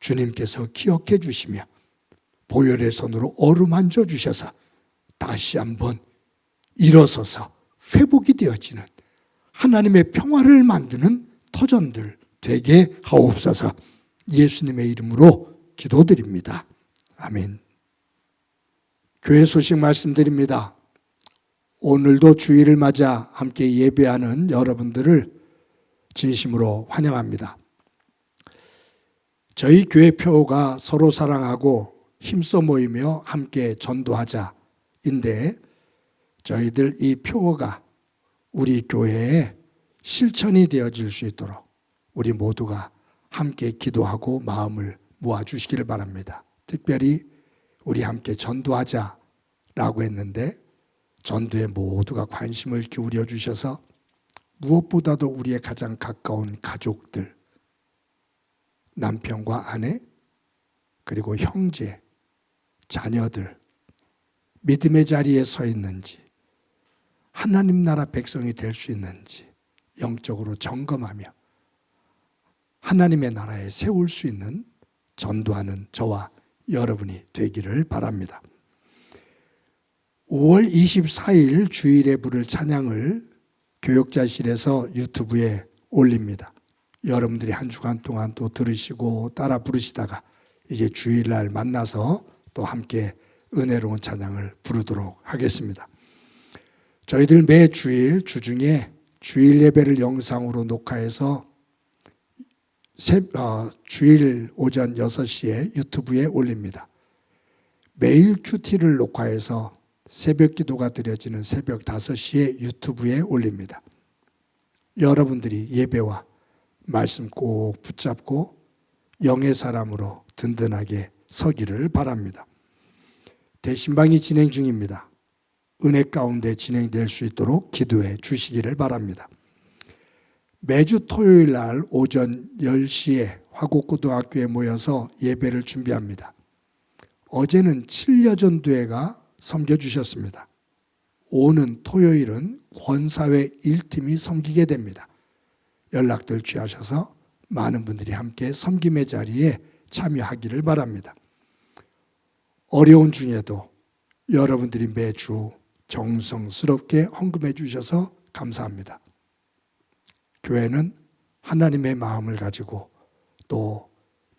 주님께서 기억해 주시며 보혈의 손으로 어루만져 주셔서 다시 한번 일어서서 회복이 되어지는 하나님의 평화를 만드는 터전들 되게 하옵소서. 예수님의 이름으로 기도드립니다. 아멘. 교회 소식 말씀드립니다. 오늘도 주일을 맞아 함께 예배하는 여러분들을 진심으로 환영합니다. 저희 교회 표가 서로 사랑하고 힘써 모이며 함께 전도하자인데, 저희들 이 표어가 우리 교회에 실천이 되어질 수 있도록 우리 모두가 함께 기도하고 마음을 모아주시기를 바랍니다. 특별히 우리 함께 전도하자라고 했는데, 전도에 모두가 관심을 기울여 주셔서 무엇보다도 우리의 가장 가까운 가족들, 남편과 아내, 그리고 형제, 자녀들, 믿음의 자리에 서 있는지, 하나님 나라 백성이 될 수 있는지 영적으로 점검하며 하나님의 나라에 세울 수 있는 전도하는 저와 여러분이 되기를 바랍니다. 5월 24일 주일에 부를 찬양을 교역자실에서 유튜브에 올립니다. 여러분들이 한 주간 동안 또 들으시고 따라 부르시다가 이제 주일날 만나서 또 함께 은혜로운 찬양을 부르도록 하겠습니다. 저희들 매 주일 주중에 주일 예배를 영상으로 녹화해서 주일 오전 6시에 유튜브에 올립니다. 매일 큐티를 녹화해서 새벽 기도가 드려지는 새벽 5시에 유튜브에 올립니다. 여러분들이 예배와 말씀 꼭 붙잡고 영의 사람으로 든든하게 서기를 바랍니다. 대신방이 진행 중입니다. 은혜 가운데 진행될 수 있도록 기도해 주시기를 바랍니다. 매주 토요일 날 오전 10시에 화곡고등학교에 모여서 예배를 준비합니다. 어제는 7여전도회가 섬겨주셨습니다. 오는 토요일은 권사회 1팀이 섬기게 됩니다. 연락들 취하셔서 많은 분들이 함께 섬김의 자리에 참여하기를 바랍니다. 어려운 중에도 여러분들이 매주 정성스럽게 헌금해 주셔서 감사합니다. 교회는 하나님의 마음을 가지고 또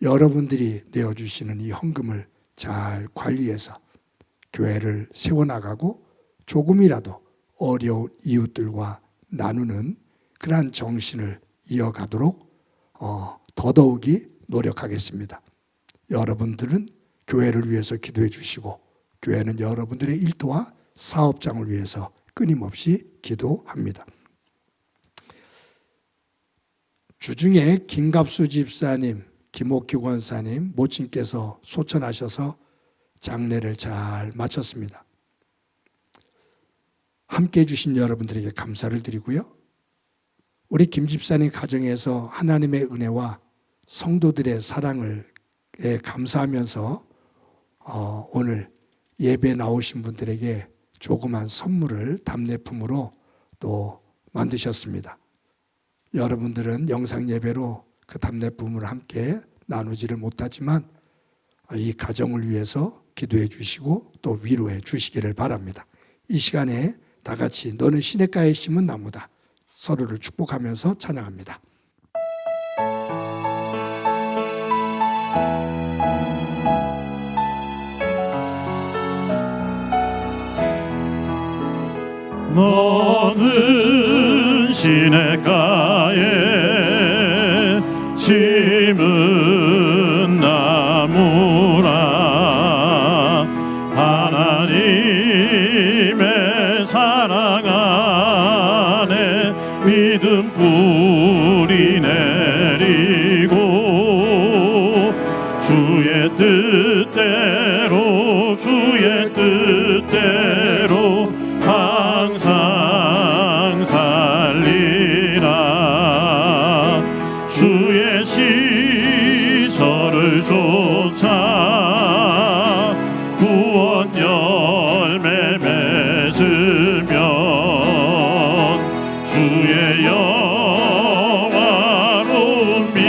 여러분들이 내어주시는 이 헌금을 잘 관리해서 교회를 세워나가고 조금이라도 어려운 이웃들과 나누는 그러한 정신을 이어가도록 더더욱이 노력하겠습니다. 여러분들은 교회를 위해서 기도해 주시고 교회는 여러분들의 일터와 사업장을 위해서 끊임없이 기도합니다. 주중에 김갑수 집사님, 김옥희 권사님 모친께서 소천하셔서 장례를 잘 마쳤습니다. 함께해 주신 여러분들에게 감사를 드리고요. 우리 김 집사님 가정에서 하나님의 은혜와 성도들의 사랑을 감사하면서 오늘 예배 나오신 분들에게 조그만 선물을 답례품으로 또 만드셨습니다. 여러분들은 영상 예배로 그 답례품을 함께 나누지를 못하지만 이 가정을 위해서 기도해 주시고 또 위로해 주시기를 바랍니다. 이 시간에 다 같이 너는 시냇가에 심은 나무다. 서로를 축복하면서 찬양합니다.
너는 시냇가에 심은 나무라 하나님의 사랑 안에 믿음 뿌리 내리고 주의 뜻대로 항상 살리라 주의 시설을 쫓아 구원 열매 맺으면 주의 영화로운 빛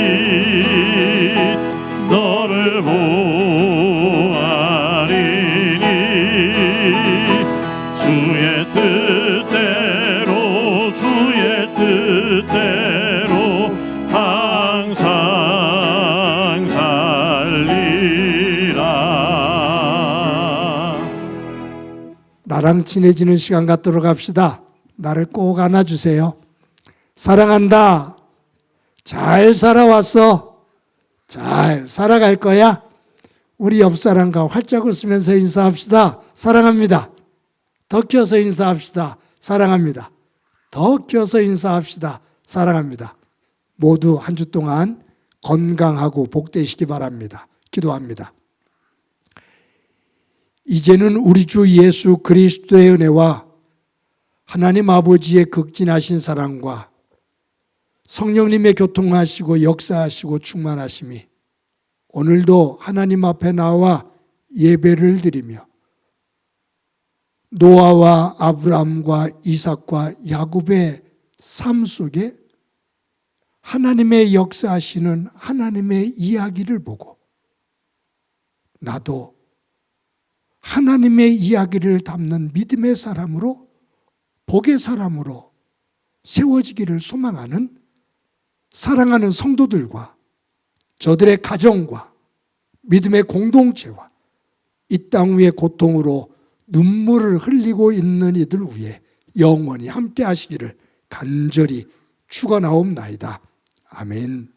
너를 보아리니 주의 뜻대로 항상 살리라.
나랑 친해지는 시간 갖도록 합시다. 나를 꼭 안아주세요. 사랑한다. 잘 살아왔어. 잘 살아갈 거야. 우리 옆 사람과 활짝 웃으면서 인사합시다. 사랑합니다. 더 켜서 인사합시다. 사랑합니다. 더 켜서 인사합시다. 사랑합니다. 모두 한 주 동안 건강하고 복되시기 바랍니다. 기도합니다. 이제는 우리 주 예수 그리스도의 은혜와 하나님 아버지의 극진하신 사랑과 성령님의 교통하시고 역사하시고 충만하심이 오늘도 하나님 앞에 나와 예배를 드리며 노아와 아브라함과 이삭과 야곱의 삶 속에 하나님의 역사하시는 하나님의 이야기를 보고 나도 하나님의 이야기를 담는 믿음의 사람으로, 복의 사람으로 세워지기를 소망하는 사랑하는 성도들과 저들의 가정과 믿음의 공동체와 이 땅 위의 고통으로 눈물을 흘리고 있는 이들 위해 영원히 함께 하시기를 간절히 축원하옵나이다. 아멘.